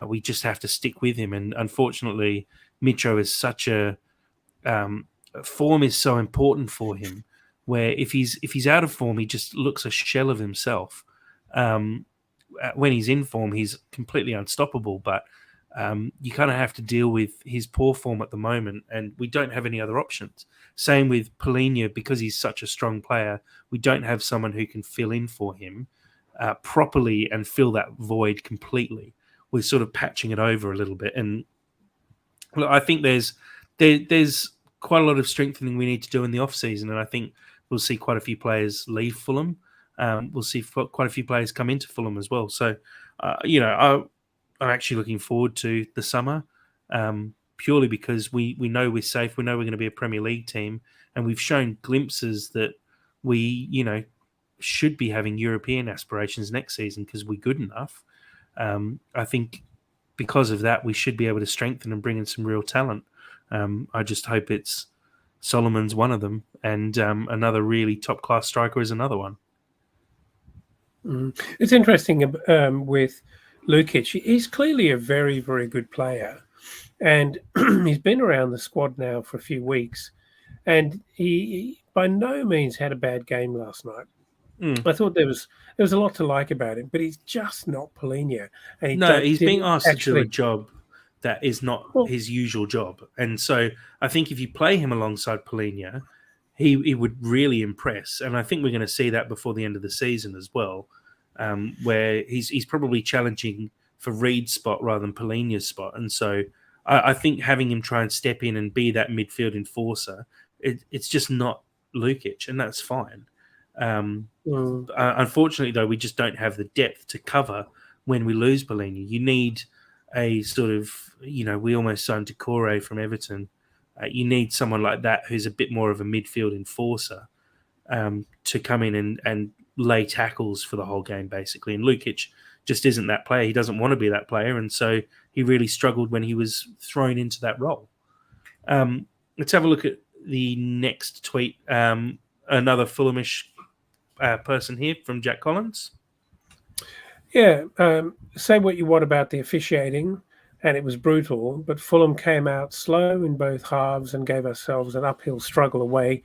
We just have to stick with him, and unfortunately, Mitro is such a form is so important for him. Where if he's out of form, he just looks a shell of himself. Um, when he's in form, he's completely unstoppable. But you kind of have to deal with his poor form at the moment, and we don't have any other options. Same with Polina, because he's such a strong player, we don't have someone who can fill in for him properly and fill that void completely. We're sort of patching it over a little bit, and look, I think there's quite a lot of strengthening we need to do in the off season, and I think we'll see quite a few players leave Fulham. We'll see quite a few players come into Fulham as well. So, I'm actually looking forward to the summer, purely because we know we're safe. We know we're going to be a Premier League team, and we've shown glimpses that we should be having European aspirations next season because we're good enough. I think because of that, we should be able to strengthen and bring in some real talent. I just hope it's Solomon's one of them, and another really top class striker is another one. It's interesting with Lukic. He's clearly a very, very good player, and he's been around the squad now for a few weeks, and he by no means had a bad game last night. Mm. I thought there was a lot to like about him, but he's just not Polina, and No, he's being didn't asked to do a actually. job that is not Well, his usual job, and so I think if you play him alongside Polina, he would really impress, and I think we're going to see that before the end of the season as well, where he's probably challenging for Reed's spot rather than Polina's spot, and so I think having him try and step in and be that midfield enforcer, it's just not Lukic, and that's fine. Unfortunately, though, we just don't have the depth to cover when we lose Polina. You need a sort of, we almost signed Decore from Everton. You need someone like that who's a bit more of a midfield enforcer to come in and lay tackles for the whole game, basically. And Lukic just isn't that player. He doesn't want to be that player. And so he really struggled when he was thrown into that role. let's have a look at the next tweet. Another Fulhamish person here from Jack Collins. Yeah, say what you want about the officiating, and it was brutal, but Fulham came out slow in both halves and gave ourselves an uphill struggle away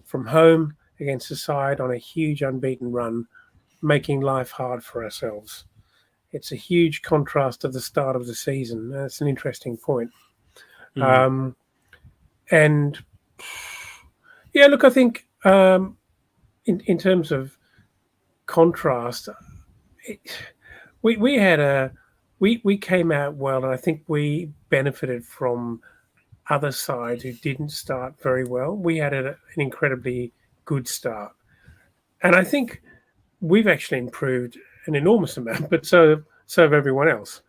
from home against the side on a huge unbeaten run, making life hard for ourselves. It's a huge contrast to the start of the season. That's an interesting point. And yeah, look, I think in terms of contrast, we came out well, and I think we benefited from other sides who didn't start very well. We had an incredibly good start, and I think we've actually improved an enormous amount. But so have everyone else.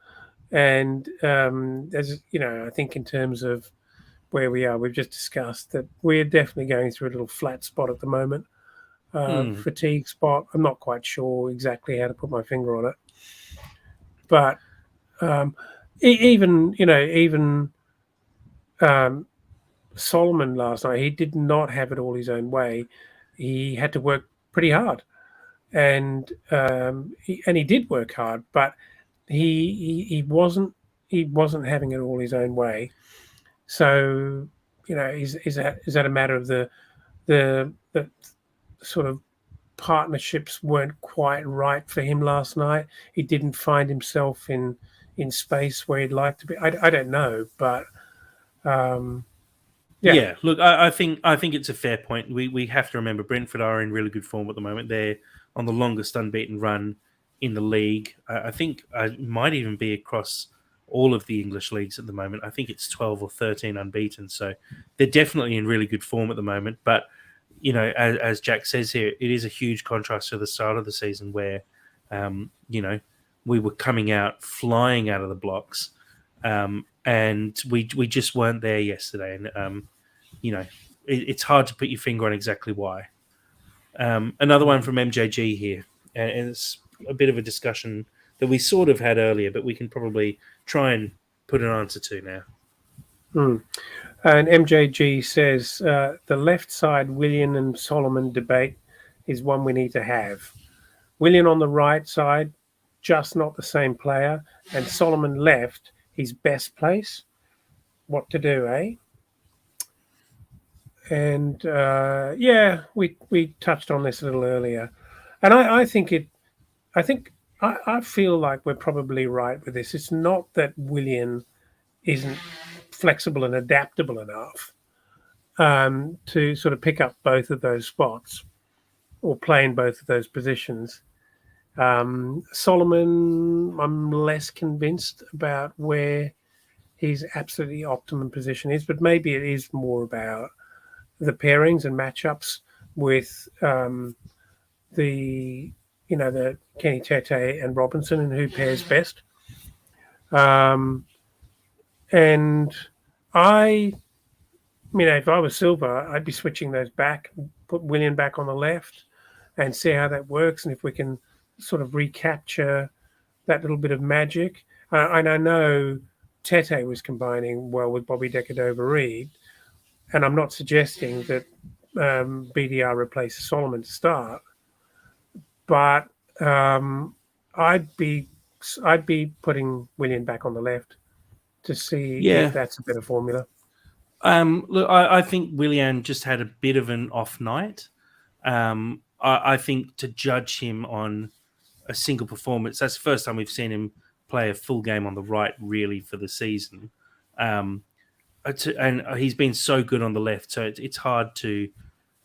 And as you know, I think in terms of where we are, we've just discussed that we're definitely going through a little flat spot at the moment. Fatigue spot. I'm not quite sure exactly how to put my finger on it, but even Solomon last night, he did not have it all his own way. He had to work pretty hard, and he did work hard, but he wasn't having it all his own way. So is that a matter of the sort of partnerships weren't quite right for him last night? He didn't find himself in space where he'd like to be. I don't know, but yeah. Look, I think it's a fair point. We have to remember Brentford are in really good form at the moment. They're on the longest unbeaten run in the league. I think it might even be across all of the English leagues at the moment. I think it's 12 or 13 unbeaten. So they're definitely in really good form at the moment. But as Jack says here, it is a huge contrast to the start of the season where, we were coming out flying out of the blocks, and we just weren't there yesterday. And it's hard to put your finger on exactly why. Another one from MJG here, and it's a bit of a discussion that we sort of had earlier, but we can probably try and put an answer to now. And MJG says the left side Willian and Solomon debate is one we need to have. Willian on the right side, just not the same player, and Solomon left, his best place. What to do, eh? And we touched on this a little earlier, and I feel like we're probably right with this. It's not that Willian isn't flexible and adaptable enough to sort of pick up both of those spots or play in both of those positions. Solomon, I'm less convinced about where his absolutely optimum position is, but maybe it is more about the pairings and matchups with the Kenny Tete and Robinson and who pairs best. And if I was Silva, I'd be switching those back, put Willian back on the left and see how that works. And if we can sort of recapture that little bit of magic. And I know Tete was combining well with Bobby Decordova-Reid, and I'm not suggesting that BDR replaces Solomon to start, but I'd be putting Willian back on the left to see if that's a better formula. Look, I think Willian just had a bit of an off night. I think to judge him on a single performance, that's the first time we've seen him play a full game on the right, really, for the season. And he's been so good on the left, so it's hard to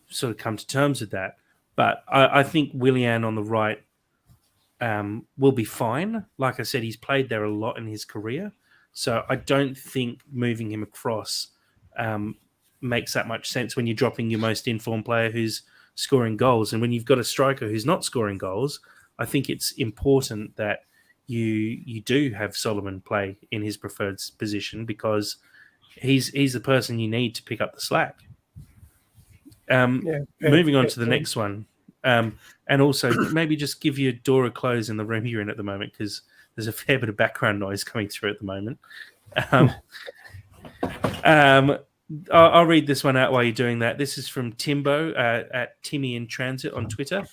sort of come to terms with that. But I think Willian on the right will be fine. Like I said, he's played there a lot in his career, so I don't think moving him across makes that much sense when you're dropping your most informed player who's scoring goals. And when you've got a striker who's not scoring goals, I think it's important that you do have Solomon play in his preferred position because he's the person you need to pick up the slack. Moving on to the next one. And also maybe just give you a door a close in the room you're in at the moment because there's a fair bit of background noise coming through at the moment. I'll read this one out while you're doing that. This is from Timbo at Timmy in Transit on Twitter.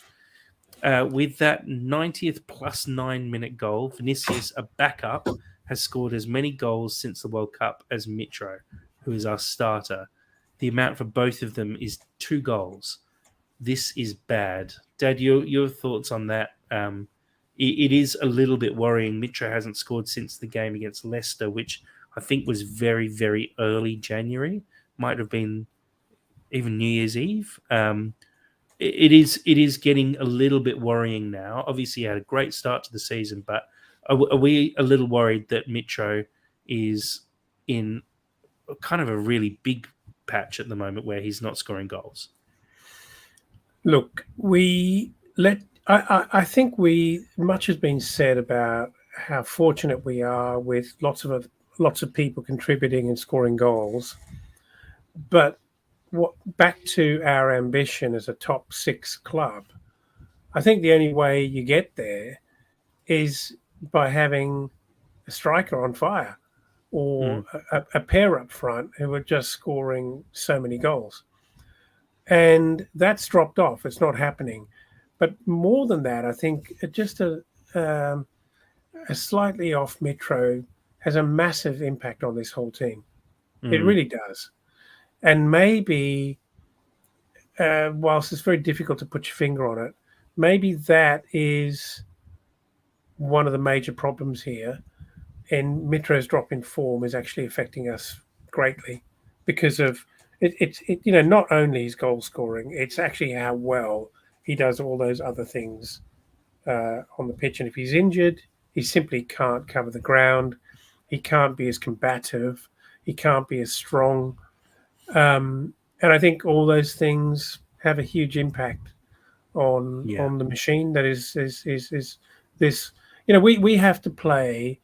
With that 90th plus 9 minute goal, Vinicius, a backup, has scored as many goals since the World Cup as Mitro, who is our starter. The amount for both of them is 2 goals. This is bad. Dad, your thoughts on that? It is a little bit worrying. Mitro hasn't scored since the game against Leicester, which I think was very, very early January. Might have been even New Year's Eve. It is getting a little bit worrying now. Obviously, he had a great start to the season, but are we a little worried that Mitro is in kind of a really big patch at the moment where he's not scoring goals? Look, I think much has been said about how fortunate we are with lots of people contributing and scoring goals. But back to our ambition as a top 6 club, I think the only way you get there is by having a striker on fire or a pair up front who are just scoring so many goals. And that's dropped off. It's not happening. But more than that, I think just a slightly off Mitro has a massive impact on this whole team. It really does. And maybe, whilst it's very difficult to put your finger on it, maybe that is one of the major problems here. And Mitro's drop in form is actually affecting us greatly because of it. Not only his goal scoring, it's actually how well he does all those other things on the pitch. And if he's injured, he simply can't cover the ground. He can't be as combative. He can't be as strong. And I think all those things have a huge impact on the machine. That is this. We have to play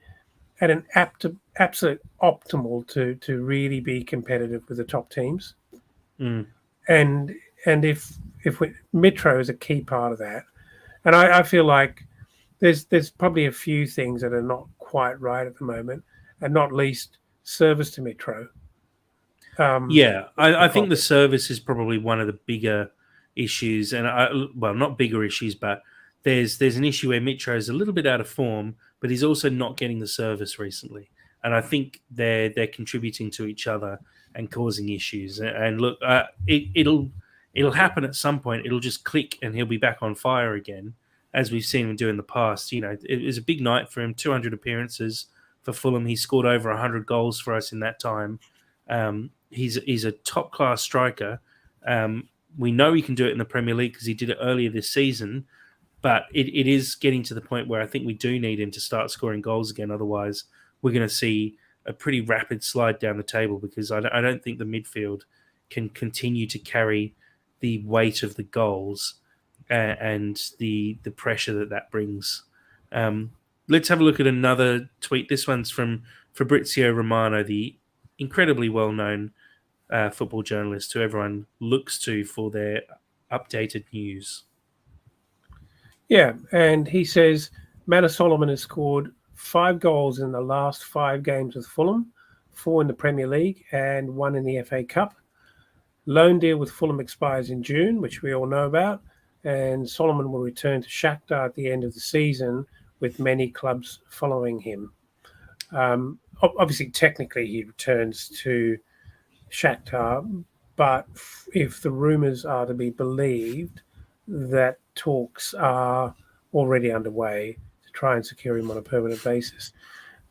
at an absolute optimal to really be competitive with the top teams. And if Mitro is a key part of that, and I feel like there's probably a few things that are not quite right at the moment, and not least service to Mitro. I think the service is probably one of the bigger issues, and not bigger issues, but there's an issue where Mitro is a little bit out of form, but he's also not getting the service recently, and I think they're contributing to each other and causing issues. And look, it'll happen at some point. It'll just click, and he'll be back on fire again, as we've seen him do in the past. It was a big night for him. 200 appearances for Fulham. He scored over 100 goals for us in that time. He's a top class striker. We know he can do it in the Premier League because he did it earlier this season. But it is getting to the point where I think we do need him to start scoring goals again. Otherwise, we're going to see a pretty rapid slide down the table because I don't think the midfield can continue to carry the weight of the goals and the pressure that brings. Let's have a look at another tweet. This one's from Fabrizio Romano, the incredibly well-known football journalist who everyone looks to for their updated news. Yeah, and he says Manor Solomon has scored 5 goals in the last 5 games with Fulham, 4 in the Premier League and 1 in the FA Cup. Loan deal with Fulham expires in June, which we all know about, and Solomon will return to Shakhtar at the end of the season, with many clubs following him. Obviously, technically, he returns to Shakhtar, but if the rumours are to be believed, that talks are already underway to try and secure him on a permanent basis.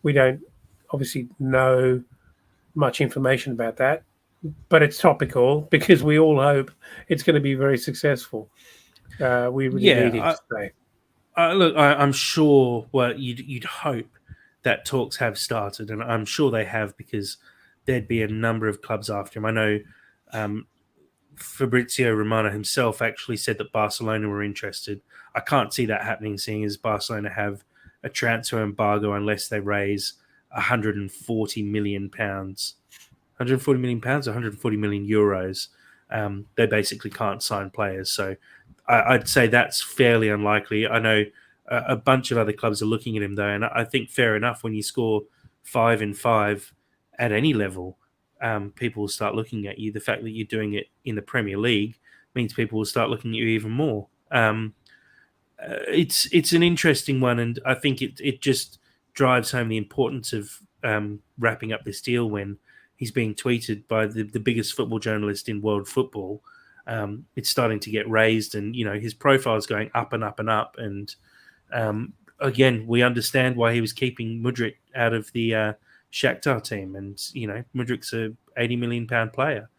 We don't obviously know much information about that, but it's topical because we all hope it's going to be very successful. We really need him to stay. Look, I'm sure. Well, you'd hope that talks have started, and I'm sure they have because there'd be a number of clubs after him. I know Fabrizio Romano himself actually said that Barcelona were interested. I can't see that happening, seeing as Barcelona have a transfer embargo unless they raise £140 million. £140 million, €140 million. They basically can't sign players. So I'd say that's fairly unlikely. I know a bunch of other clubs are looking at him, though, and I think fair enough when you score 5 in 5 at any level. people will start looking at you. The fact that you're doing it in the Premier League means people will start looking at you even more. It's an interesting one, and I think it just drives home the importance of wrapping up this deal when he's being tweeted by the biggest football journalist in world football. It's starting to get raised, and his profile is going up and up and up. And again, we understand why he was keeping Mudryk out of the Shakhtar team, and Mudryk's a £80 million player.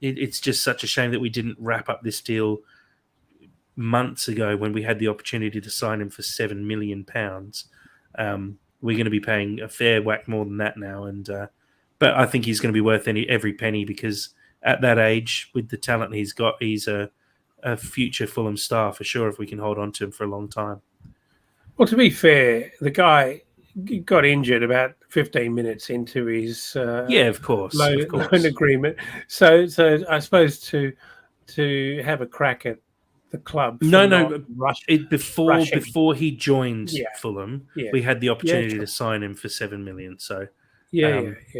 It's just such a shame that we didn't wrap up this deal months ago when we had the opportunity to sign him for £7 million. We're going to be paying a fair whack more than that now, but I think he's going to be worth every penny, because at that age, with the talent he's got, he's a future Fulham star for sure if we can hold on to him for a long time. Well, to be fair, the guy got injured about 15 minutes into his of course. loan agreement. So I suppose to have a crack at the club. Before he joined Fulham, we had the opportunity to sign him for $7 million. So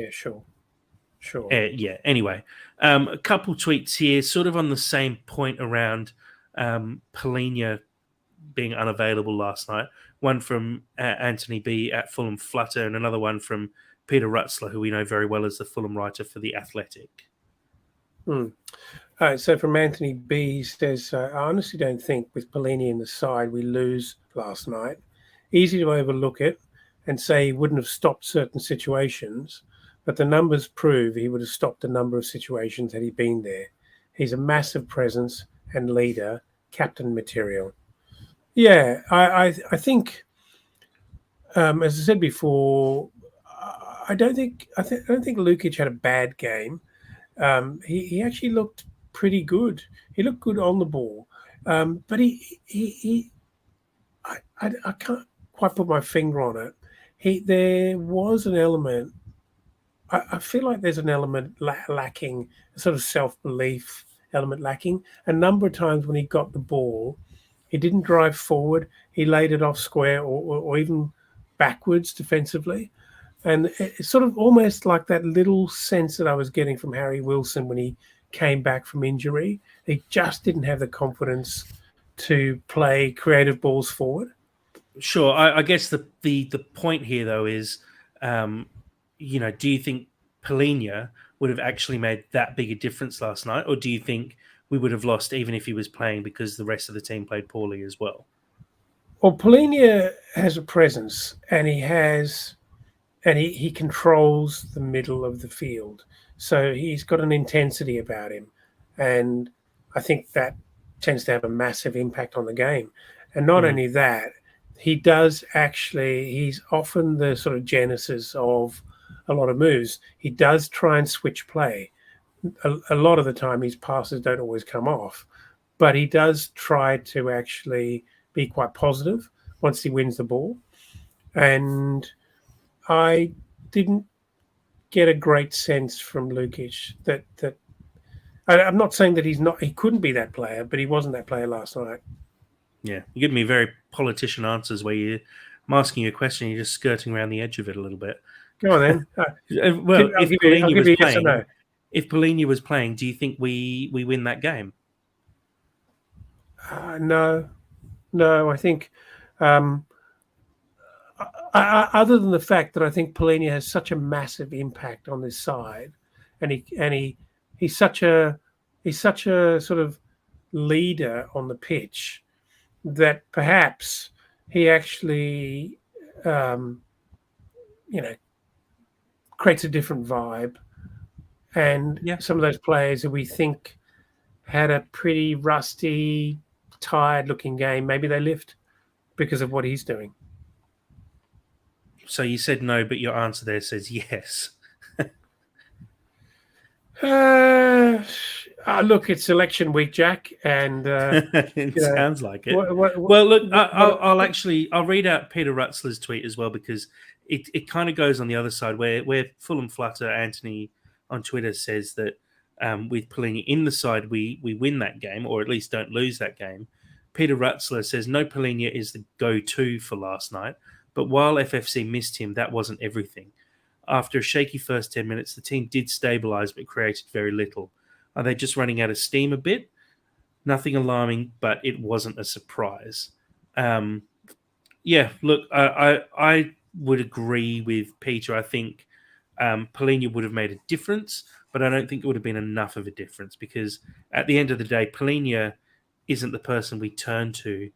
sure. Anyway, a couple tweets here, sort of on the same point around Polina being unavailable last night. One from Anthony B at Fulham Flutter, and another one from Peter Rutzler, who we know very well as the Fulham writer for The Athletic. So from Anthony B, he says, I honestly don't think with Polina in the side we lose last night. Easy to overlook it and say he wouldn't have stopped certain situations, but the numbers prove he would have stopped a number of situations had he been there. He's a massive presence and leader, captain material. Yeah, I think, as I said before, I don't think Lukic had a bad game. He actually looked pretty good. He looked good on the ball, but I can't quite put my finger on it. There was an element. I feel like there's an element lacking, a sort of self-belief element lacking. A number of times when he got the ball, he didn't drive forward. He laid it off square or even backwards defensively. And it's sort of almost like that little sense that I was getting from Harry Wilson when he came back from injury. He just didn't have the confidence to play creative balls forward. Sure. I guess the point here, though, is, do you think Polina would have actually made that big a difference last night? Or do you think we would have lost even if he was playing because the rest of the team played poorly as well? Well, Polina has a presence, and he controls the middle of the field. So he's got an intensity about him. And I think that tends to have a massive impact on the game. And not only that, he's often the sort of genesis of a lot of moves. He does try and switch play. A lot of the time his passes don't always come off, but he does try to actually be quite positive once he wins the ball. And I didn't get a great sense from Lukic that I'm not saying that he couldn't be that player, but he wasn't that player last night. Yeah, you give me very politician answers where I'm asking you a question, you're just skirting around the edge of it a little bit. Go on then. Well, if Polina was playing, do you think we win that game? No. I think, other than the fact that I think Polina has such a massive impact on this side, and he's such a sort of leader on the pitch, that perhaps he actually, creates a different vibe. And some of those players that we think had a pretty rusty, tired-looking game, maybe they lift because of what he's doing. So you said no, but your answer there says yes. Look, it's election week, Jack, and it sounds like it. Well, look, I'll read out Peter Rutzler's tweet as well, because it kind of goes on the other side where Fulham Flutter Anthony on Twitter says that with Polina in the side, we win that game, or at least don't lose that game. Peter Rutzler says, no, Polina is the go-to for last night, but while FFC missed him, that wasn't everything. after a shaky first 10 minutes, the team did stabilise but created very little. Are they just running out of steam a bit? Nothing alarming, but it wasn't a surprise. Um, yeah, look, I would agree with Peter. I think Polina would have made a difference, but I don't think it would have been enough of a difference because at the end of the day, Polina isn't the person we turn to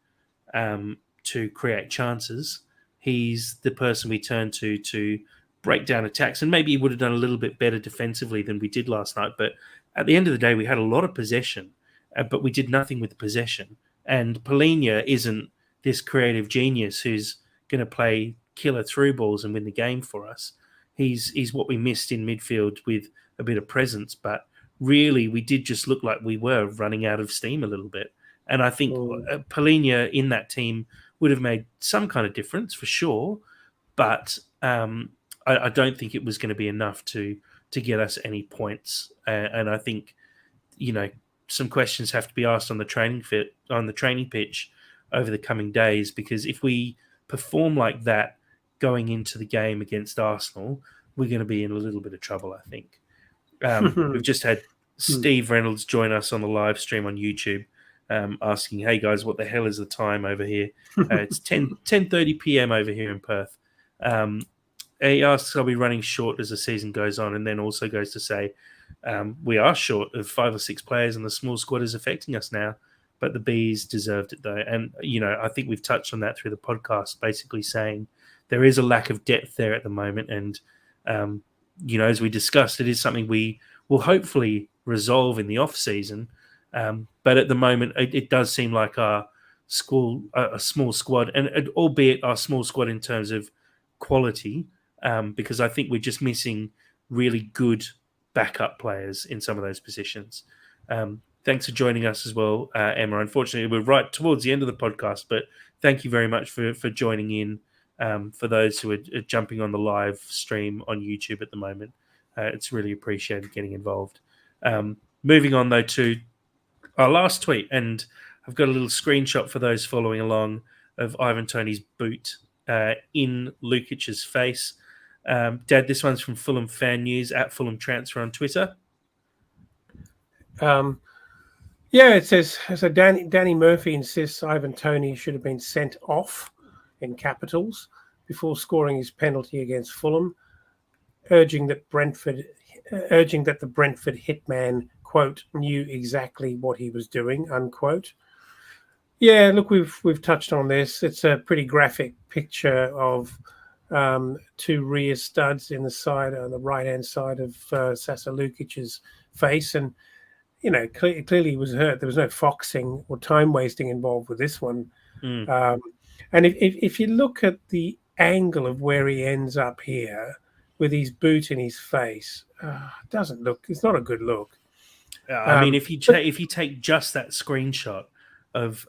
create chances. He's the person we turn to break down attacks, and maybe he would have done a little bit better defensively than we did last night. But at the end of the day, we had a lot of possession, but we did nothing with the possession. And Polina isn't this creative genius who's going to play killer through balls and win the game for us. He's what we missed in midfield with a bit of presence, but really we did just look like we were running out of steam a little bit. And I think Polina in that team would have made some kind of difference for sure, but I don't think it was going to be enough to get us any points. And I think some questions have to be asked on the training pitch over the coming days, because if we perform like that going into the game against Arsenal, we're going to be in a little bit of trouble, I think. We've just had Steve Reynolds join us on the live stream on YouTube, asking, "Hey guys, what the hell is the time over here?" It's 10:30 p.m. over here in Perth. He asks, "Are we running short as the season goes on?" And then also goes to say, "We are short of 5 or 6 players, and the small squad is affecting us now. But the Bees deserved it though." And I think we've touched on that through the podcast, basically saying there is a lack of depth there at the moment, and as we discussed, it is something we will hopefully resolve in the off season. But at the moment, it does seem like a small squad, and albeit our small squad in terms of quality, because I think we're just missing really good backup players in some of those positions. Thanks for joining us as well, Emma. Unfortunately, we're right towards the end of the podcast, but thank you very much for joining in. For those who are jumping on the live stream on YouTube at the moment, it's really appreciated getting involved. Moving on, though, to our last tweet, and I've got a little screenshot for those following along of Ivan Toney's boot in Lukic's face. Dad, this one's from Fulham Fan News at Fulham Transfer on Twitter. It says, so Danny Murphy insists Ivan Toney should have been sent off in capitals before scoring his penalty against Fulham, urging that the Brentford hitman, quote, knew exactly what he was doing, unquote. Yeah, look, we've touched on this. It's a pretty graphic picture of 2 rear studs on the right hand side of Sasa Lukic's face, and clearly he was hurt. There was no foxing or time wasting involved with this one. And if you look at the angle of where he ends up here with his boot in his face, it's not a good look. I mean, if you take just that screenshot of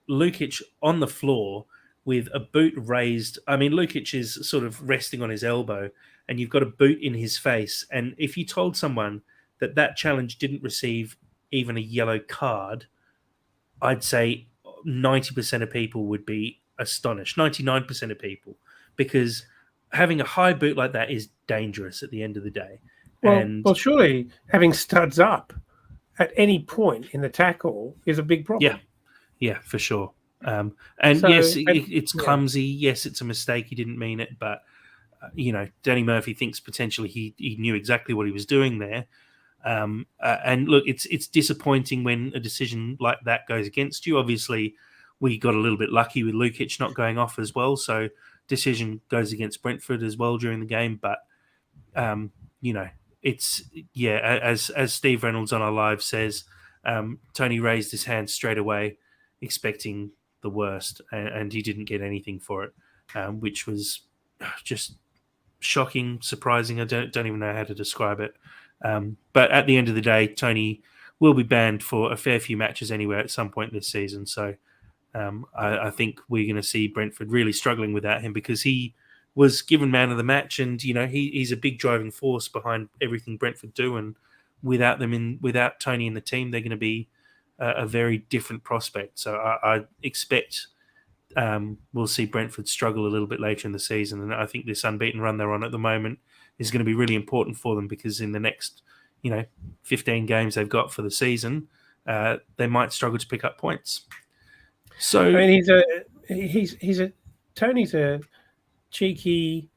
Lukic on the floor with a boot raised, I mean, Lukic is sort of resting on his elbow, and you've got a boot in his face. And if you told someone that challenge didn't receive even a yellow card, I'd say 90% of people would be astonished. 99% of people, because having a high boot like that is dangerous at the end of the day. Well, surely having studs up at any point in the tackle is a big problem. Yeah, for sure. It's clumsy. Yes, it's a mistake. He didn't mean it, but Danny Murphy thinks potentially he knew exactly what he was doing there. And look, it's disappointing when a decision like that goes against you. Obviously, we got a little bit lucky with Lukic not going off as well, so decision goes against Brentford as well during the game. But as Steve Reynolds on our live says, Toney raised his hand straight away, expecting the worst, and he didn't get anything for it, which was just shocking, surprising. I don't even know how to describe it. But at the end of the day, Toney will be banned for a fair few matches anyway at some point this season. So I think we're going to see Brentford really struggling without him, because he was given man of the match, and he's a big driving force behind everything Brentford do. And without Toney in the team, they're going to be a very different prospect. So I expect we'll see Brentford struggle a little bit later in the season. And I think this unbeaten run they're on at the moment is going to be really important for them, because in the next 15 games they've got for the season, they might struggle to pick up points. So I mean, Tony's a cheeky,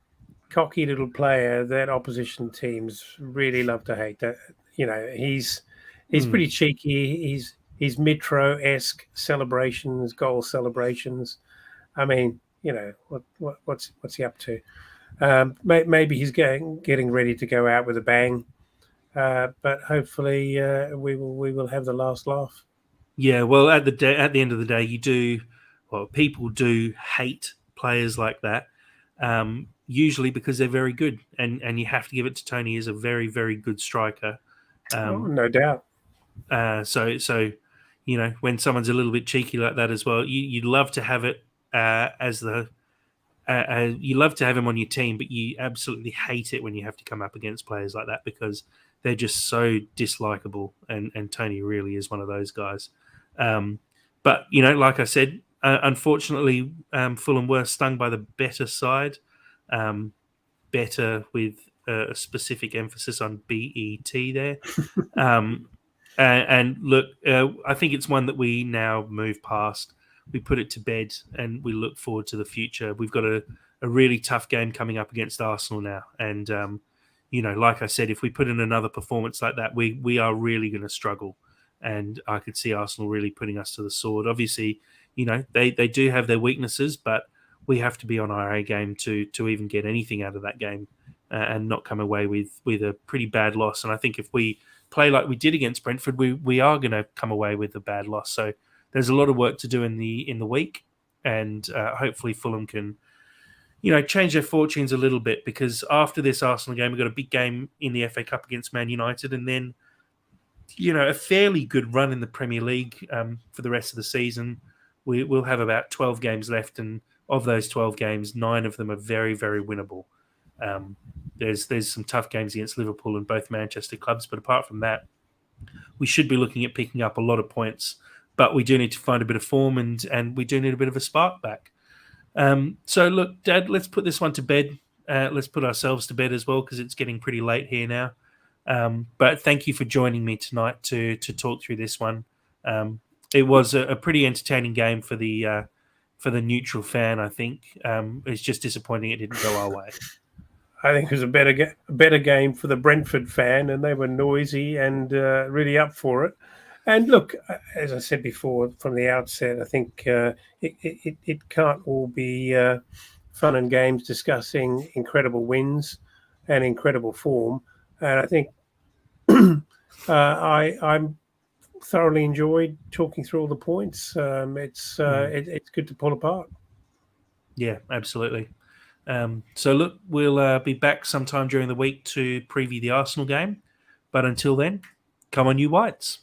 cocky little player that opposition teams really love to hate. That he's pretty cheeky. He's Mitro-esque celebrations, goal celebrations. I mean, what's he up to? Maybe he's getting ready to go out with a bang, but hopefully we will have the last laugh. yeah, well, at the end of the day, people do hate players like that. Usually because they're very good, and you have to give it to Tony as a very, very good striker. No doubt. So when someone's a little bit cheeky like that as well, you'd love to have it as the you love to have him on your team, but you absolutely hate it when you have to come up against players like that, because they're just so dislikable, and Tony really is one of those guys. But like I said, unfortunately, Fulham were stung by the better side. Better with a specific emphasis on BET there. And look, I think it's one that we now move past. We put it to bed, and we look forward to the future. We've got a really tough game coming up against Arsenal now. And, like I said, if we put in another performance like that, we are really going to struggle. And I could see Arsenal really putting us to the sword. Obviously, they do have their weaknesses, but we have to be on our A game to even get anything out of that game, and not come away with a pretty bad loss. And I think if we play like we did against Brentford, we are going to come away with a bad loss. So there's a lot of work to do in the week, and hopefully Fulham can change their fortunes a little bit, because after this Arsenal game, we've got a big game in the FA Cup against Man United, and then a fairly good run in the Premier League for the rest of the season. We'll have about 12 games left, and of those 12 games, 9 of them are very, very winnable. There's some tough games against Liverpool and both Manchester clubs, but apart from that, we should be looking at picking up a lot of points. But we do need to find a bit of form, and we do need a bit of a spark back. So look, Dad, let's put this one to bed. Let's put ourselves to bed as well, because it's getting pretty late here now. But thank you for joining me tonight to talk through this one. It was a pretty entertaining game for the neutral fan, I think. It's just disappointing it didn't go our way. I think it was a better game for the Brentford fan, and they were noisy and really up for it. And look, as I said before from the outset, I think it can't all be fun and games discussing incredible wins and incredible form. And I think I'm thoroughly enjoyed talking through all the points. It's good to pull apart. Yeah, absolutely. So look, we'll be back sometime during the week to preview the Arsenal game. But until then, come on, you Whites.